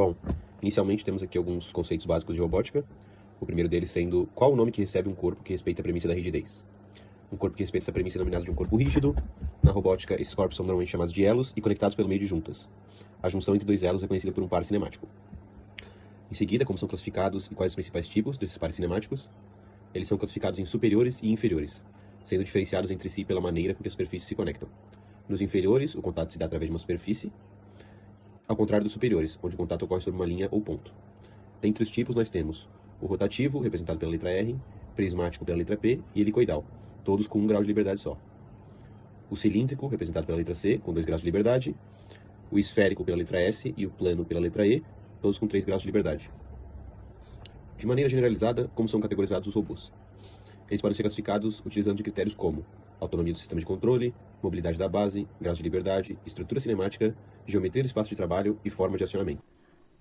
Bom, inicialmente temos aqui alguns conceitos básicos de robótica. O primeiro deles sendo qual o nome que recebe um corpo que respeita a premissa da rigidez. Um corpo que respeita essa premissa é denominado de um corpo rígido. Na robótica, esses corpos são normalmente chamados de elos e conectados pelo meio de juntas. A junção entre dois elos é conhecida por um par cinemático. Em seguida, como são classificados e quais os principais tipos desses pares cinemáticos, eles são classificados em superiores e inferiores, sendo diferenciados entre si pela maneira com que as superfícies se conectam. Nos inferiores, o contato se dá através de uma superfície, ao contrário dos superiores, onde o contato ocorre sobre uma linha ou ponto. Dentre os tipos, nós temos o rotativo, representado pela letra R, prismático pela letra P e helicoidal, todos com 1 grau de liberdade só. O cilíndrico, representado pela letra C, com 2 graus de liberdade. O esférico pela letra S e o plano pela letra E, todos com 3 graus de liberdade. De maneira generalizada, como são categorizados os robôs? Eles podem ser classificados utilizando de critérios como autonomia do sistema de controle, mobilidade da base, graus de liberdade, estrutura cinemática, geometria do espaço de trabalho e forma de acionamento.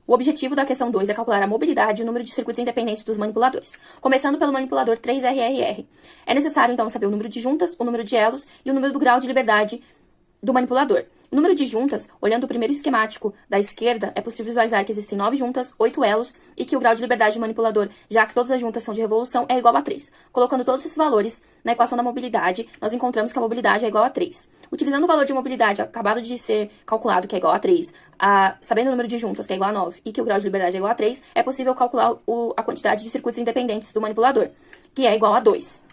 O objetivo da questão 2 é calcular a mobilidade e o número de circuitos independentes dos manipuladores, começando pelo manipulador 3RRR. É necessário, então, saber o número de juntas, o número de elos e o número do grau de liberdade do manipulador. O número de juntas, olhando o primeiro esquemático da esquerda, é possível visualizar que existem 9 juntas, 8 elos e que o grau de liberdade do manipulador, já que todas as juntas são de revolução, é igual a 3. Colocando todos esses valores na equação da mobilidade, nós encontramos que a mobilidade é igual a 3. Utilizando o valor de mobilidade acabado de ser calculado, que é igual a 3, sabendo o número de juntas, que é igual a 9, e que o grau de liberdade é igual a 3, é possível calcular a quantidade de circuitos independentes do manipulador, que é igual a 2.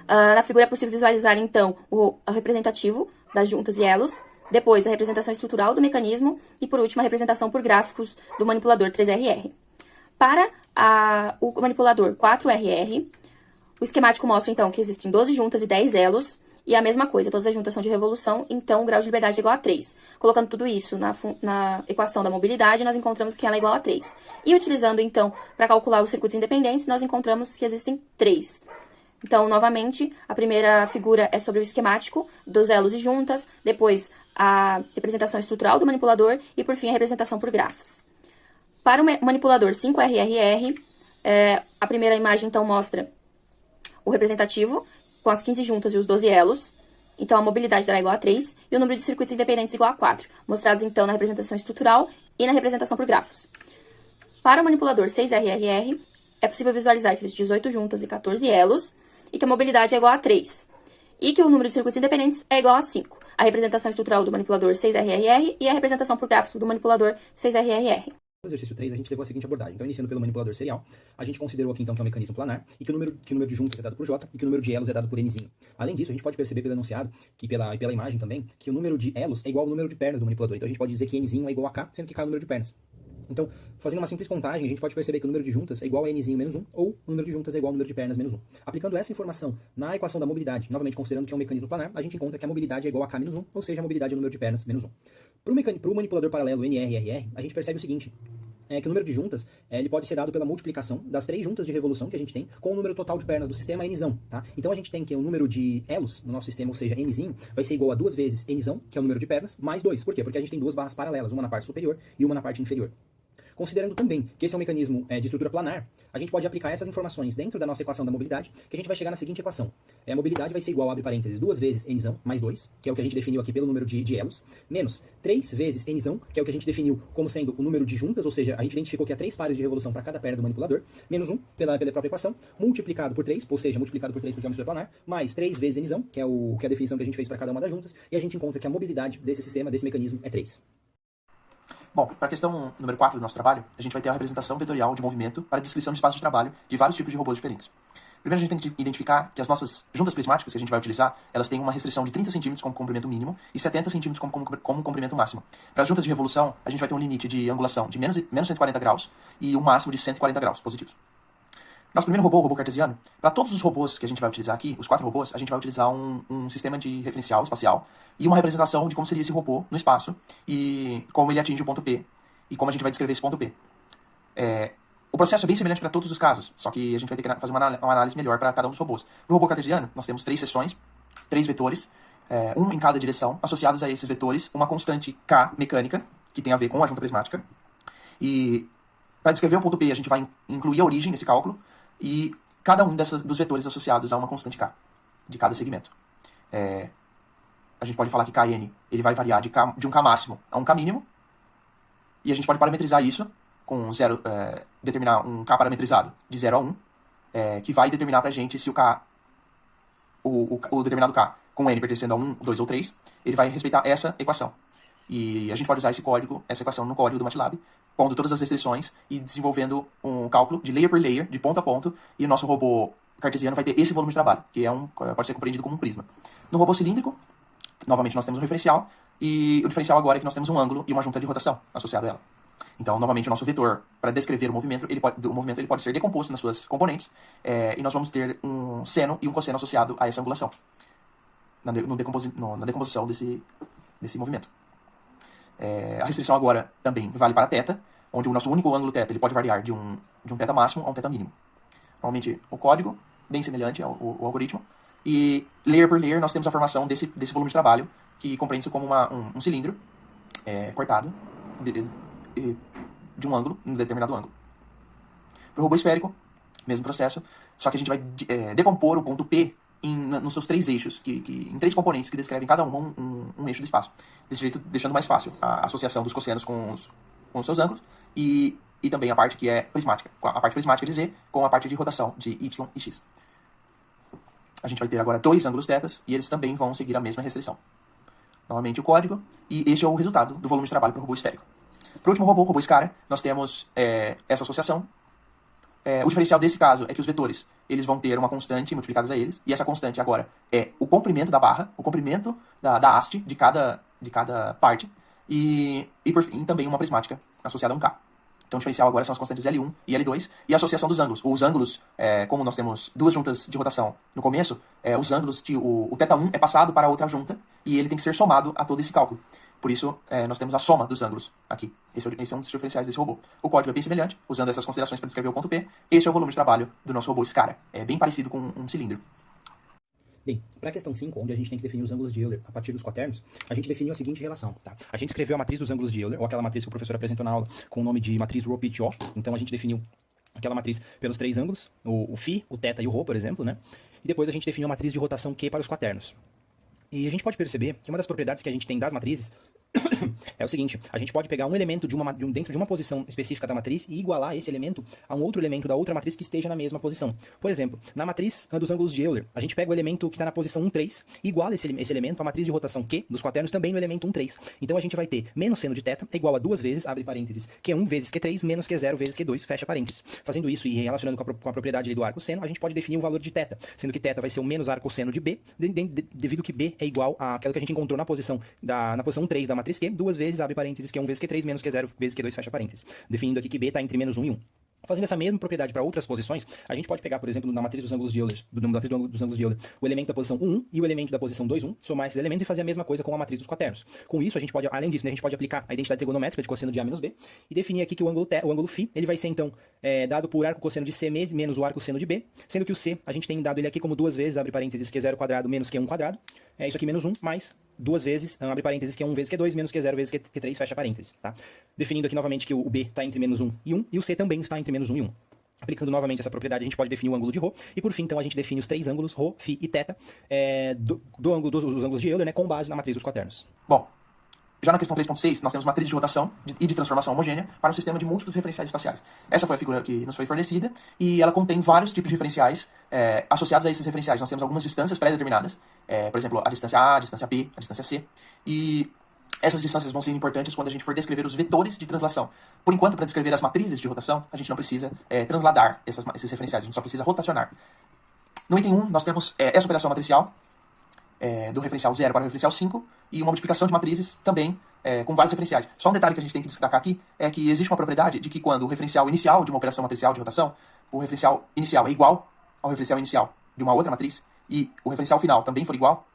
Na figura é possível visualizar, então, o representativo das juntas e elos, depois a representação estrutural do mecanismo e, por último, a representação por gráficos do manipulador 3RR. Para o manipulador 4RR, o esquemático mostra, então, que existem 12 juntas e 10 elos, e a mesma coisa, todas as juntas são de revolução, então o grau de liberdade é igual a 3. Colocando tudo isso na equação da mobilidade, nós encontramos que ela é igual a 3. E utilizando, então, para calcular os circuitos independentes, nós encontramos que existem 3. Então, novamente, a primeira figura é sobre o esquemático dos elos e juntas, depois a representação estrutural do manipulador e, por fim, a representação por grafos. Para o manipulador 5RRR, a primeira imagem, então, mostra o representativo com as 15 juntas e os 12 elos. Então, a mobilidade dará igual a 3 e o número de circuitos independentes igual a 4, mostrados, então, na representação estrutural e na representação por grafos. Para o manipulador 6RRR, é possível visualizar que existem 18 juntas e 14 elos, e que a mobilidade é igual a 3, e que o número de circuitos independentes é igual a 5. A representação estrutural do manipulador 6RRR e a representação por grafos do manipulador 6RRR. No exercício 3, a gente levou a seguinte abordagem. Então, iniciando pelo manipulador serial, a gente considerou aqui, então, que é um mecanismo planar e que o número de juntas é dado por J e que o número de elos é dado por Nzinho. Além disso, a gente pode perceber pelo enunciado e pela imagem também que o número de elos é igual ao número de pernas do manipulador. Então, a gente pode dizer que Nzinho é igual a K, sendo que K é o número de pernas. Então, fazendo uma simples contagem, a gente pode perceber que o número de juntas é igual a Nzinho menos 1, ou o número de juntas é igual ao número de pernas menos 1. Aplicando essa informação na equação da mobilidade, novamente considerando que é um mecanismo planar, a gente encontra que a mobilidade é igual a K menos 1, ou seja, a mobilidade é o número de pernas menos 1. Para o manipulador paralelo NRRR, a gente percebe o seguinte, que o número de juntas ele pode ser dado pela multiplicação das 3 juntas de revolução que a gente tem com o número total de pernas do sistema Nzão, tá? Então a gente tem que o número de elos no nosso sistema, ou seja, Nzinho, vai ser igual a 2 vezes Nzão, que é o número de pernas, mais 2. Por quê? Porque a gente tem 2 barras paralelas, uma na parte superior e uma na parte inferior. Considerando também que esse é um mecanismo de estrutura planar, a gente pode aplicar essas informações dentro da nossa equação da mobilidade, que a gente vai chegar na seguinte equação. A mobilidade vai ser igual, abre parênteses, 2 vezes Nzão, mais 2, que é o que a gente definiu aqui pelo número de elos, menos 3 vezes Nzão, que é o que a gente definiu como sendo o número de juntas, ou seja, a gente identificou que há 3 pares de revolução para cada perna do manipulador, menos 1 pela própria equação, multiplicado por 3, ou seja, multiplicado por 3 porque é uma estrutura planar, mais 3 vezes Nzão, que é a definição que a gente fez para cada uma das juntas, e a gente encontra que a mobilidade desse sistema, desse mecanismo, é 3. Bom, para a questão número 4 do nosso trabalho, a gente vai ter uma representação vetorial de movimento para a descrição de espaço de trabalho de vários tipos de robôs diferentes. Primeiro, a gente tem que identificar que as nossas juntas prismáticas que a gente vai utilizar, elas têm uma restrição de 30 centímetros como comprimento mínimo e 70 centímetros como comprimento máximo. Para as juntas de revolução, a gente vai ter um limite de angulação de menos 140 graus e um máximo de 140 graus positivos. Nosso primeiro robô, o robô cartesiano, para todos os robôs que a gente vai utilizar aqui, os 4 robôs, a gente vai utilizar um sistema de referencial espacial e uma representação de como seria esse robô no espaço e como ele atinge o ponto P e como a gente vai descrever esse ponto P. O processo é bem semelhante para todos os casos, só que a gente vai ter que fazer uma análise melhor para cada um dos robôs. No robô cartesiano, nós temos 3 seções, 3 vetores, um em cada direção, associados a esses vetores, uma constante K mecânica, que tem a ver com a junta prismática. E para descrever o ponto P, a gente vai incluir a origem nesse cálculo, e cada um dos vetores associados a uma constante K, de cada segmento. A gente pode falar que Kn ele vai variar de um K máximo a um K mínimo, E a gente pode parametrizar isso com determinar um K parametrizado de 0 a 1, que vai determinar pra gente se o K, o determinado K com N pertencendo a 1, 2 ou 3, ele vai respeitar essa equação. E a gente pode usar essa equação no código do MATLAB, pondo todas as restrições e desenvolvendo um cálculo de layer por layer, de ponto a ponto, e o nosso robô cartesiano vai ter esse volume de trabalho, que pode ser compreendido como um prisma. No robô cilíndrico, novamente nós temos um referencial, e o diferencial agora é que nós temos um ângulo e uma junta de rotação associado a ela. Então, novamente, o nosso vetor, para descrever o movimento, ele pode ser decomposto nas suas componentes, e nós vamos ter um seno e um cosseno associado a essa angulação, na decomposição desse movimento. A restrição agora também vale para θ, onde o nosso único ângulo θ ele pode variar de um θ máximo a um θ mínimo. Normalmente, o código, bem semelhante ao algoritmo, e layer por layer nós temos a formação desse volume de trabalho, que compreende-se como um cilindro cortado de um ângulo, um determinado ângulo. Para o robô esférico, mesmo processo, só que a gente vai decompor o ponto P nos seus 3 eixos, em 3 componentes que descrevem cada um eixo do espaço. Desse jeito, deixando mais fácil a associação dos cossenos com os seus ângulos e também a parte que é prismática, a parte prismática de Z com a parte de rotação de Y e X. A gente vai ter agora 2 ângulos θ e eles também vão seguir a mesma restrição. Novamente o código, e este é o resultado do volume de trabalho para o robô esférico. Para o último robô, o robô Scara, nós temos essa associação. O diferencial desse caso é que os vetores eles vão ter uma constante multiplicadas a eles, e essa constante agora é o comprimento da barra, o comprimento da haste de cada parte, e por fim também uma prismática associada a um K. Então o diferencial agora são as constantes L1 e L2, e a associação dos ângulos. Os ângulos, como nós temos 2 juntas de rotação no começo, os ângulos, o θ1 é passado para a outra junta, e ele tem que ser somado a todo esse cálculo. Por isso, nós temos a soma dos ângulos aqui. Esse é um dos diferenciais desse robô. O código é bem semelhante, usando essas considerações para descrever o ponto P. Esse é o volume de trabalho do nosso robô Scara. É bem parecido com um cilindro. Bem, para a questão 5, onde a gente tem que definir os ângulos de Euler a partir dos quaternos, a gente definiu a seguinte relação, tá? A gente escreveu a matriz dos ângulos de Euler, ou aquela matriz que o professor apresentou na aula com o nome de matriz Rho-Pitch-O. Então a gente definiu aquela matriz pelos 3 ângulos, o φ, o θ e o Rho, por exemplo, né? E depois a gente definiu a matriz de rotação Q para os quaternos. E a gente pode perceber que uma das propriedades que a gente tem das matrizes é o seguinte: a gente pode pegar um elemento dentro de uma posição específica da matriz e igualar esse elemento a um outro elemento da outra matriz que esteja na mesma posição. Por exemplo, na matriz dos ângulos de Euler, a gente pega o elemento que está na posição 1, 3 e iguala esse elemento à matriz de rotação Q dos quaternos também no elemento 1, 3. Então a gente vai ter menos seno de θ é igual a 2 vezes, abre parênteses, Q1 vezes Q3 menos Q0 vezes Q2, fecha parênteses. Fazendo isso e relacionando com a propriedade ali do arco seno, a gente pode definir o valor de θ, sendo que θ vai ser o menos arco seno de B, devido que B é igual àquela que a gente encontrou na posição 3 da matriz Q, 2 vezes, abre parênteses, Q1 vezes Q3 menos Q0 vezes Q2, fecha parênteses. Definindo aqui que B está entre menos 1 e 1. Fazendo essa mesma propriedade para outras posições, a gente pode pegar, por exemplo, na matriz dos ângulos de Euler, o elemento da posição 1, 1 e o elemento da posição 2, 1, somar esses elementos e fazer a mesma coisa com a matriz dos quaternos. Com isso, a gente pode, além disso, né, a gente pode aplicar a identidade trigonométrica de cosseno de A menos B e definir aqui que o ângulo φ, ele vai ser, então, dado por arco cosseno de C menos o arco seno de B, sendo que o C, a gente tem dado ele aqui como 2 vezes, abre parênteses, Q0 quadrado menos Q1 quadrado, isso aqui menos 1, mais 2 vezes, abre parênteses, Q1 vezes Q2 menos Q0 vezes Q3, fecha parênteses, tá? Definindo aqui novamente que o B está entre menos 1 e 1 e o C também está entre menos 1 e 1. Aplicando novamente essa propriedade, a gente pode definir o ângulo de Rho. E por fim, então, a gente define os 3 ângulos, Rho, φ e θ, dos ângulos de Euler, né, com base na matriz dos quaternos. Bom, já na questão 3.6, nós temos matriz de rotação e de transformação homogênea para um sistema de múltiplos referenciais espaciais. Essa foi a figura que nos foi fornecida e ela contém vários tipos de referenciais. Associados a esses referenciais, nós temos algumas distâncias pré-determinadas. Por exemplo, a distância A, a distância P, a distância C. E essas distâncias vão ser importantes quando a gente for descrever os vetores de translação. Por enquanto, para descrever as matrizes de rotação, a gente não precisa transladar esses referenciais, a gente só precisa rotacionar. No item 1, nós temos essa operação matricial, do referencial 0 para o referencial 5, e uma multiplicação de matrizes também com vários referenciais. Só um detalhe que a gente tem que destacar aqui é que existe uma propriedade de que quando o referencial inicial de uma operação matricial de rotação, o referencial inicial é igual ao referencial inicial de uma outra matriz, e o referencial final também for igual,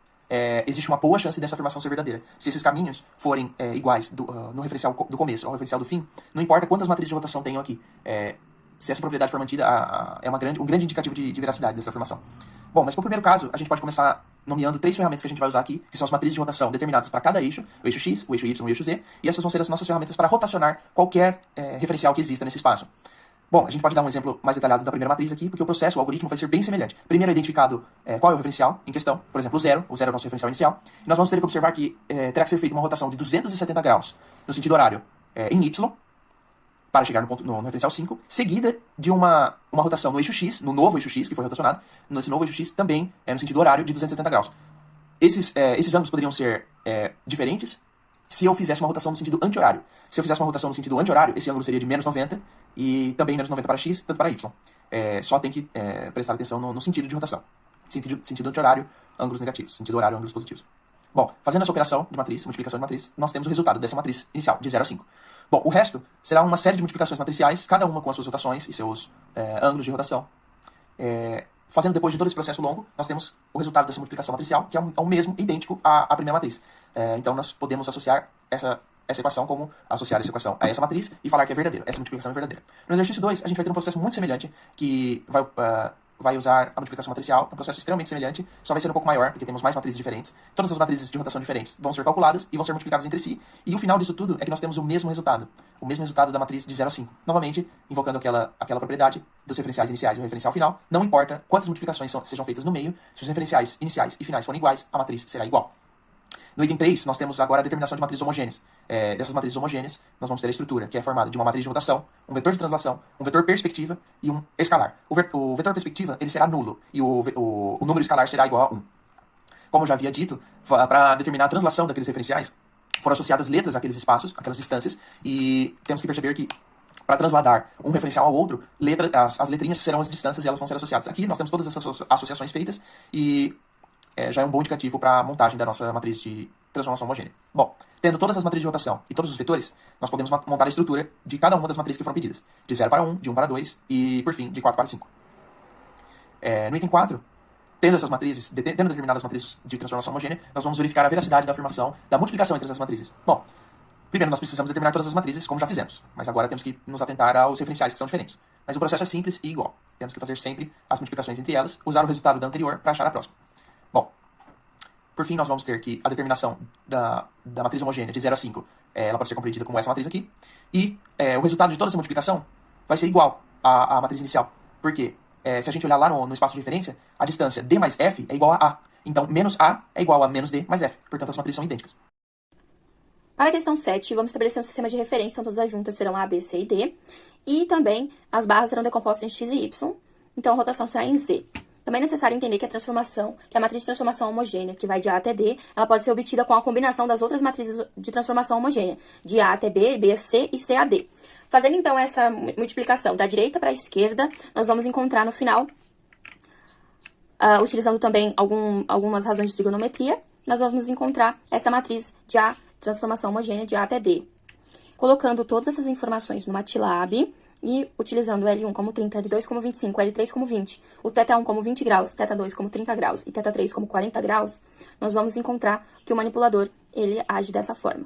existe uma boa chance dessa afirmação ser verdadeira. Se esses caminhos forem iguais no referencial do começo ao referencial do fim, não importa quantas matrizes de rotação tenham aqui. Se essa propriedade for mantida, é um grande indicativo de veracidade dessa afirmação. Bom, mas para o primeiro caso, a gente pode começar nomeando 3 ferramentas que a gente vai usar aqui, que são as matrizes de rotação determinadas para cada eixo, o eixo X, o eixo Y e o eixo Z, e essas vão ser as nossas ferramentas para rotacionar qualquer referencial que exista nesse espaço. Bom, a gente pode dar um exemplo mais detalhado da primeira matriz aqui, porque o processo, o algoritmo vai ser bem semelhante. Primeiro é identificado qual é o referencial em questão, por exemplo, o zero é o nosso referencial inicial, e nós vamos ter que observar que terá que ser feita uma rotação de 270 graus no sentido horário em Y, para chegar no referencial 5, seguida de uma rotação no eixo X, no novo eixo X, que foi rotacionado, nesse novo eixo X também no sentido horário de 270 graus. Esses ângulos poderiam ser diferentes se eu fizesse uma rotação no sentido anti-horário. Se eu fizesse uma rotação no sentido anti-horário, esse ângulo seria de menos 90 e também menos 90 para X, tanto para Y. Só tem que prestar atenção no sentido de rotação. Sentido anti-horário, ângulos negativos. Sentido horário, ângulos positivos. Bom, fazendo essa operação de matriz, multiplicação de matriz, nós temos o resultado dessa matriz inicial, de 0 a 5. Bom, o resto será uma série de multiplicações matriciais, cada uma com as suas rotações e seus ângulos de rotação. Fazendo depois de todo esse processo longo, nós temos o resultado dessa multiplicação matricial, que é o mesmo, idêntico à primeira matriz. Então, nós podemos associar essa equação como associar essa equação a essa matriz e falar que é verdadeira. Essa multiplicação é verdadeira. No exercício 2, a gente vai ter um processo muito semelhante, que vai usar a multiplicação matricial. É um processo extremamente semelhante, só vai ser um pouco maior, porque temos mais matrizes diferentes. Todas as matrizes de rotação diferentes vão ser calculadas e vão ser multiplicadas entre si. E o final disso tudo é que nós temos o mesmo resultado. O mesmo resultado da matriz de 0 a 5. Novamente, invocando aquela propriedade dos referenciais iniciais e o referencial final. Não importa quantas multiplicações sejam feitas no meio, se os referenciais iniciais e finais forem iguais, a matriz será igual. No item 3, nós temos agora a determinação de matrizes homogêneas. Dessas matrizes homogêneas, nós vamos ter a estrutura, que é formada de uma matriz de rotação, um vetor de translação, um vetor perspectiva e um escalar. O vetor perspectiva ele será nulo e o número escalar será igual a 1. Como eu já havia dito, para determinar a translação daqueles referenciais, foram associadas letras àqueles espaços, àquelas distâncias, e temos que perceber que para transladar um referencial ao outro, as letrinhas serão as distâncias e elas vão ser associadas. Aqui nós temos todas essas associações feitas e já é um bom indicativo para a montagem da nossa matriz de transformação homogênea. Bom, tendo todas as matrizes de rotação e todos os vetores, nós podemos montar a estrutura de cada uma das matrizes que foram pedidas. De 0 para 1, de 1 para 2 e, por fim, de 4 para 5. No item 4, tendo determinadas matrizes de transformação homogênea, nós vamos verificar a veracidade da afirmação da multiplicação entre essas matrizes. Bom, primeiro nós precisamos determinar todas as matrizes, como já fizemos. Mas agora temos que nos atentar aos referenciais, que são diferentes. Mas o processo é simples e igual. Temos que fazer sempre as multiplicações entre elas, usar o resultado da anterior para achar a próxima. Bom, por fim, nós vamos ter que a determinação da matriz homogênea de 0 a 5, ela pode ser compreendida como essa matriz aqui. E o resultado de toda essa multiplicação vai ser igual à matriz inicial. Por quê? Se a gente olhar lá no espaço de referência, a distância D mais F é igual a A. Então, menos A é igual a menos D mais F. Portanto, as matrizes são idênticas. Para a questão 7, vamos estabelecer um sistema de referência, então todas as juntas serão A, B, C e D. E também as barras serão decompostas em X e Y, então a rotação será em Z. Também é necessário entender que a matriz de transformação homogênea, que vai de A até D, ela pode ser obtida com a combinação das outras matrizes de transformação homogênea, de A até B, B a C e C a D. Fazendo então essa multiplicação da direita para a esquerda, nós vamos encontrar no final, utilizando também algumas razões de trigonometria, nós vamos encontrar essa matriz de A, transformação homogênea de A até D. Colocando todas essas informações no MATLAB e utilizando L1 como 30, L2 como 25, L3 como 20, o θ1 como 20 graus, θ2 como 30 graus e θ3 como 40 graus, nós vamos encontrar que o manipulador ele age dessa forma.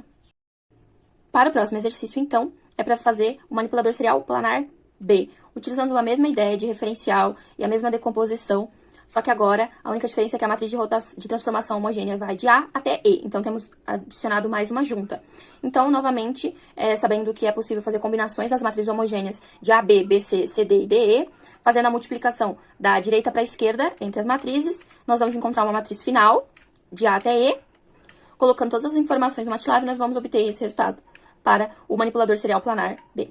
Para o próximo exercício, então, é para fazer o manipulador serial planar B, utilizando a mesma ideia de referencial e a mesma decomposição, só que agora a única diferença é que a matriz de transformação homogênea vai de A até E, então temos adicionado mais uma junta. Então, novamente, sabendo que é possível fazer combinações das matrizes homogêneas de AB, BC, CD e DE, fazendo a multiplicação da direita para a esquerda entre as matrizes, nós vamos encontrar uma matriz final de A até E. Colocando todas as informações no MATLAB, nós vamos obter esse resultado para o manipulador serial planar B.